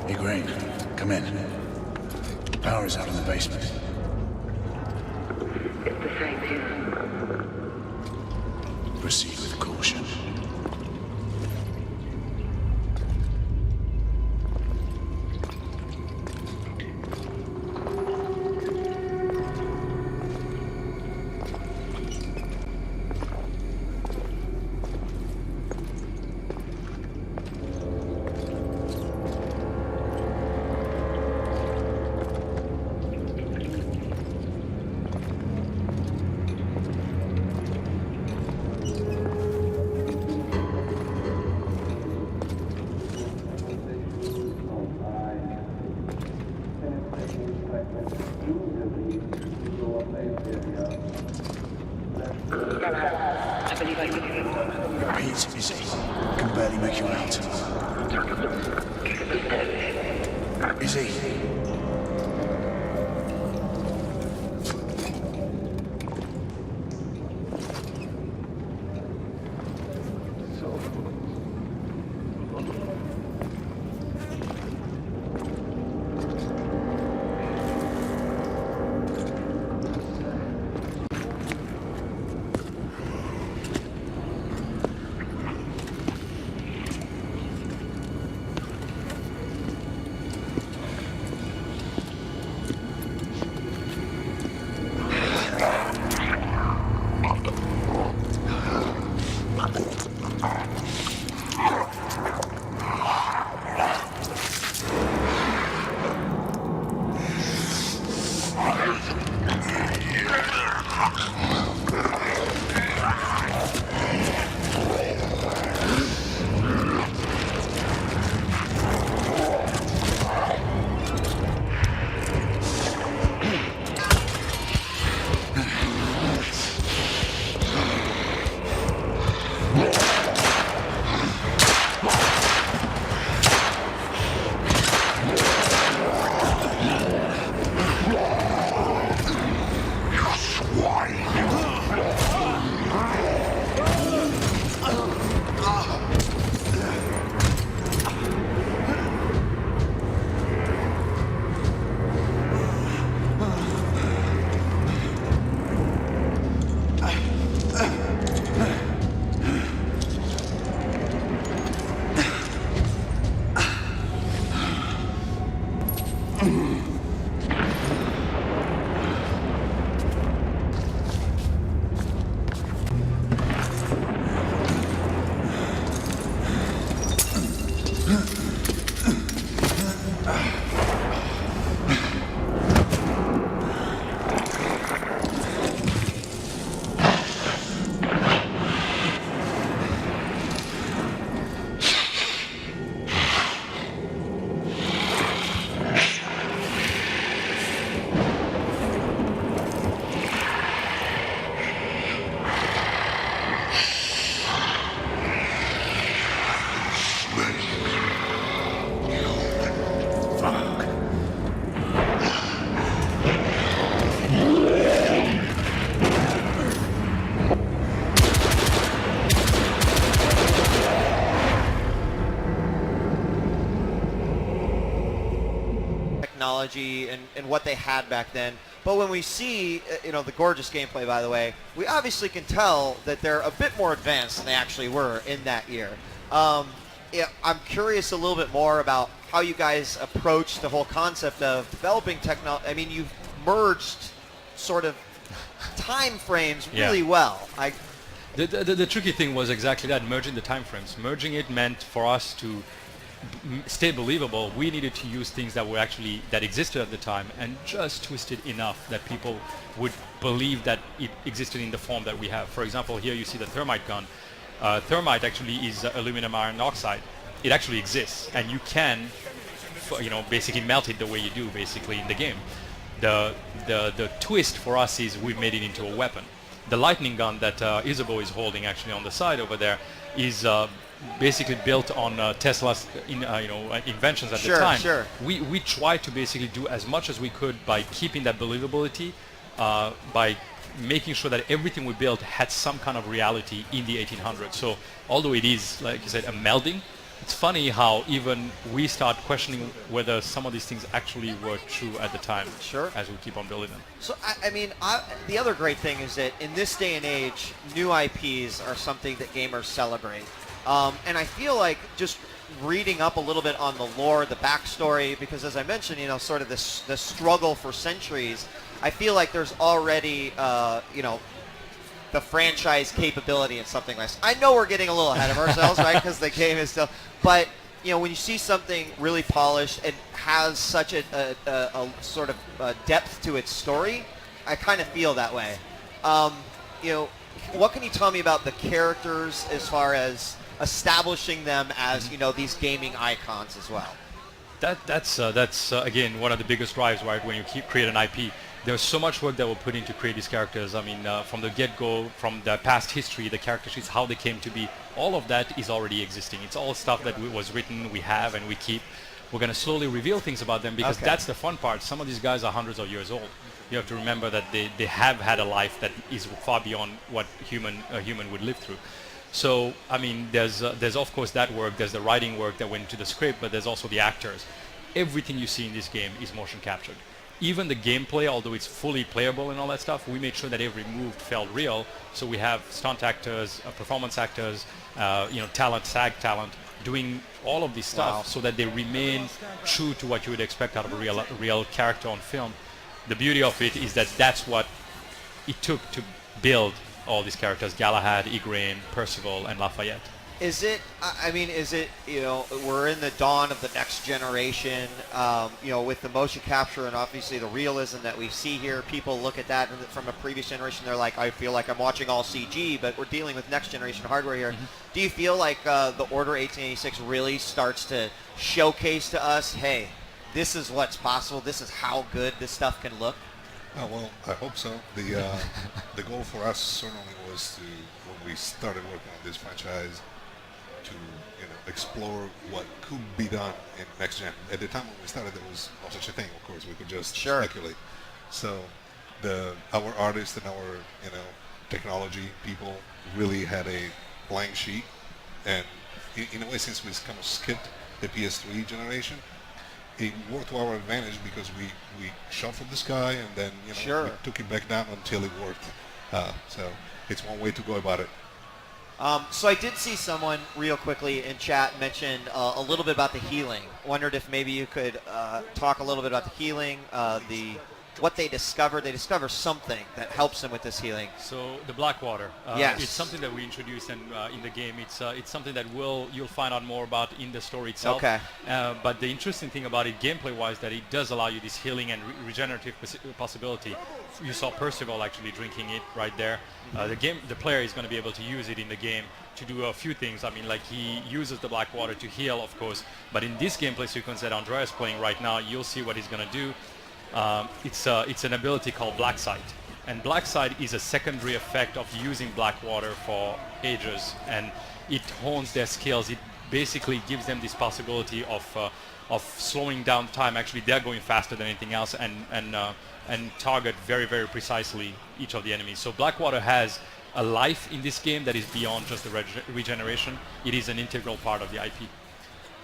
Hey, Grain, come in. Power is out in the basement. It's the same here. Proceed with caution. I believe I can. Pete, is he? I can barely make you out. Is he? Technology and what they had back then. But when we see, the gorgeous gameplay, by the way, we obviously can tell that they're a bit more advanced than they actually were in that year. I'm curious a little bit more about how you guys approach the whole concept of developing technology. I mean, you've merged sort of time frames really well. The tricky thing was exactly that, merging the time frames. Merging it meant for us to stay believable, we needed to use things that existed at the time and just twist it enough that people would believe that it existed in the form that we have. For example, here you see the thermite gun. Thermite actually is aluminum iron oxide. It actually exists, and you can, basically melt it the way you do basically in the game. The twist for us is we made it into a weapon. The lightning gun that Isabeau is holding actually on the side over there is basically built on Tesla's inventions at the time. Sure. We tried to basically do as much as we could by keeping that believability, by making sure that everything we built had some kind of reality in the 1800s. So although it is, like you said, a melding, it's funny how even we start questioning whether some of these things actually were true at the time. Sure. As we keep on building them. So, I mean, the other great thing is that in this day and age, new IPs are something that gamers celebrate. And I feel like just reading up a little bit on the lore, the backstory, because as I mentioned, you know, sort of this struggle for centuries, I feel like there's already, you know, the franchise capability in something like this. I know we're getting a little ahead of ourselves, right, because the game is still, but, you know, when you see something really polished and has such a sort of depth to its story, I kind of feel that way. You know, what can you tell me about the characters as far as establishing them as, you know, these gaming icons as well? That's again one of the biggest drives, right? When you create an IP, there's so much work that we're putting to create these characters. I mean, from the get-go, from the past history, the character sheets, how they came to be, all of that is already existing. It's all stuff that was written, we have, and we keep. We're going to slowly reveal things about them because that's the fun part. Some of these guys are hundreds of years old. You have to remember that they have had a life that is far beyond what a human would live through. So, I mean, there's of course that work, there's the writing work that went into the script, but there's also the actors. Everything you see in this game is motion captured. Even the gameplay, although it's fully playable and all that stuff, we made sure that every move felt real. So we have stunt actors, performance actors, you know, talent, SAG talent, doing all of this stuff so that they remain true to what you would expect out of a real character on film. The beauty of it is that that's what it took to build all these characters: Galahad, Igraine, Percival, and Lafayette. Is it, I mean, is it, you know, we're in the dawn of the next generation, you know, with the motion capture and obviously the realism that we see here. People look at that from a previous generation, they're like, I feel like I'm watching all CG, but we're dealing with next generation hardware here. Do you feel like the Order 1886 really starts to showcase to us, hey, this is what's possible, this is how good this stuff can look? Oh, well, I hope so. The goal for us certainly was to, when we started working on this franchise, to, you know, explore what could be done in next gen. At the time when we started, there was no such a thing. Of course, we could just speculate. So, our artists and our, you know, technology people really had a blank sheet, and in a way, since we kind of skipped the PS3 generation, it worked to our advantage because we shot from the sky and then, you know, we took it back down until it worked. So it's one way to go about it. So I did see someone real quickly in chat mention a little bit about the healing. Wondered if maybe you could talk a little bit about the healing, what they discovered. They discover something that helps them with this healing. So the Blackwater, yes, it's something that we introduced in the game. It's something that you'll find out more about in the story itself. Okay. But the interesting thing about it, gameplay-wise, that it does allow you this healing and regenerative possibility. You saw Percival actually drinking it right there. The player is going to be able to use it in the game to do a few things. I mean, like, he uses the Blackwater to heal, of course. But in this gameplay sequence that Andrea is playing right now, you'll see what he's going to do. It's an ability called Black Sight, and Black Sight is a secondary effect of using Blackwater for ages, and it hones their skills. It basically gives them this possibility of slowing down time. Actually, they're going faster than anything else, and target very, very precisely each of the enemies. So Blackwater has a life in this game that is beyond just the regeneration. It is an integral part of the IP.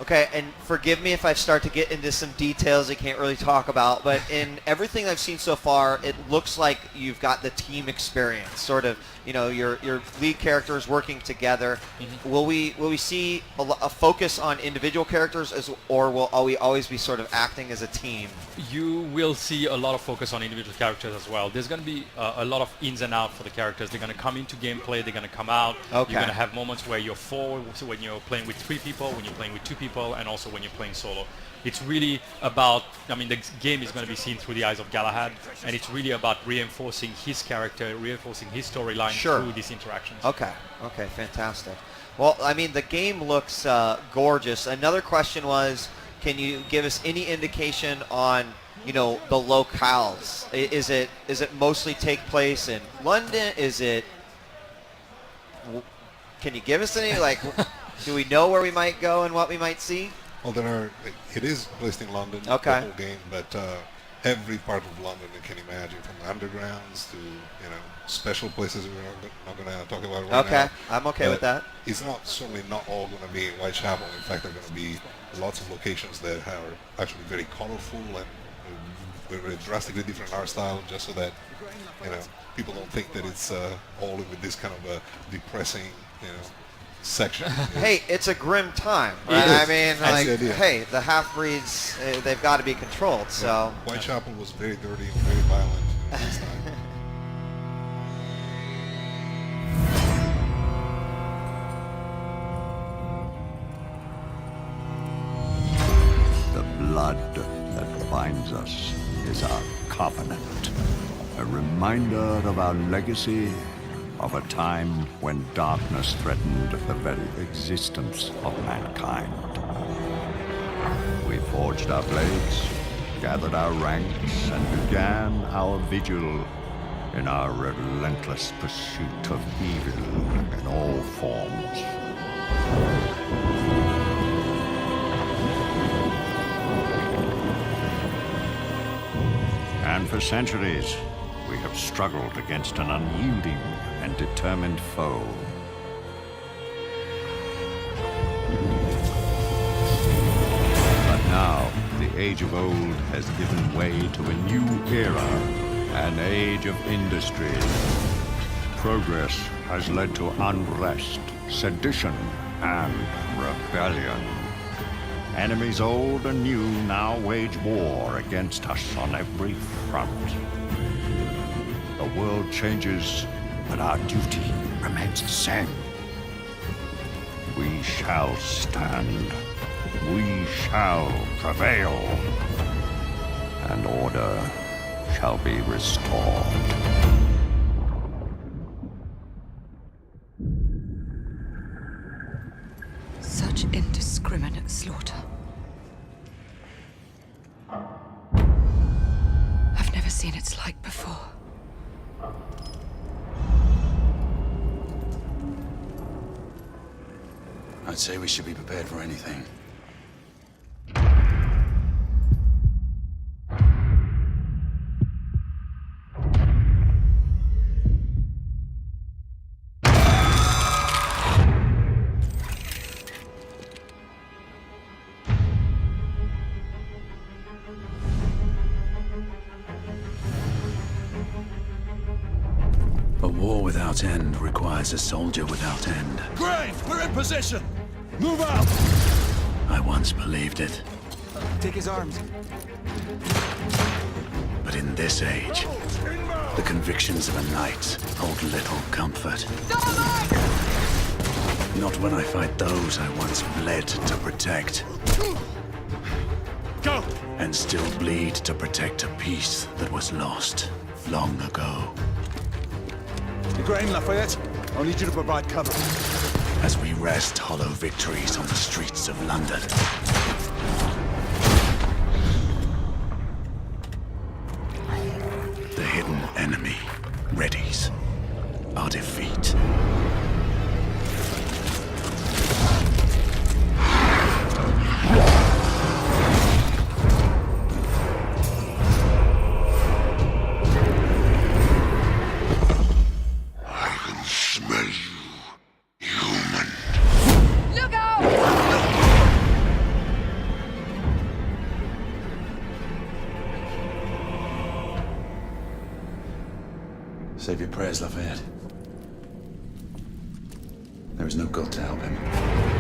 Okay, and forgive me if I start to get into some details I can't really talk about, but in everything I've seen so far, it looks like you've got the team experience, sort of, you know, your lead characters working together. Mm-hmm. Will we see a focus on individual characters, or will we always be sort of acting as a team? You will see a lot of focus on individual characters as well. There's going to be a lot of ins and outs for the characters. They're going to come into gameplay, they're going to come out. Okay. You're going to have moments where you're four, so when you're playing with 3 people, when you're playing with 2 people, and also when you're playing solo. It's really about, I mean, the game is going to be seen through the eyes of Galahad, and it's really about reinforcing his character, reinforcing his storyline through these interactions. Okay, fantastic. Well, I mean, the game looks gorgeous. Another question was, can you give us any indication on, you know, the locales? Is it mostly take place in London? Can you give us any, like, do we know where we might go and what we might see? Well, it is placed in London, okay, the whole game, but every part of London you can imagine, from undergrounds to special places we're not going to talk about right now. Okay, I'm okay with that. It's certainly not all going to be in Whitechapel. In fact, there are going to be lots of locations that are actually very colorful and very drastically different art style, just so that people don't think that it's all with this kind of a depressing section. Hey, it's a grim time, It right? is. I mean, That's like, the idea. hey, the half-breeds, they've got to be controlled, so... Whitechapel was very dirty and very violent at this time. The blood that binds us is our covenant, a reminder of our legacy, of a time when darkness threatened the very existence of mankind. We forged our blades, gathered our ranks, and began our vigil in our relentless pursuit of evil in all forms. And for centuries, we have struggled against an unyielding and determined foe. But now, the age of old has given way to a new era, an age of industry. Progress has led to unrest, sedition, and rebellion. Enemies old and new now wage war against us on every front. The world changes, but our duty remains the same. We shall stand. We shall prevail. And order shall be restored. Such indiscriminate slaughter. I've never seen its like before. I'd say we should be prepared for anything. A war without end requires a soldier without end. Grave, we're in position! Move out! I once believed it. Take his arms. But in this age, the convictions of a knight hold little comfort. Not when I fight those I once bled to protect. Go! And still bleed to protect a peace that was lost long ago. Igraine, Lafayette, I'll need you to provide cover. As we wrest hollow victories on the streets of London. The hidden enemy readies our defeat. I can smell you, human. Look out! Save your prayers, Lafayette. There is no God to help him.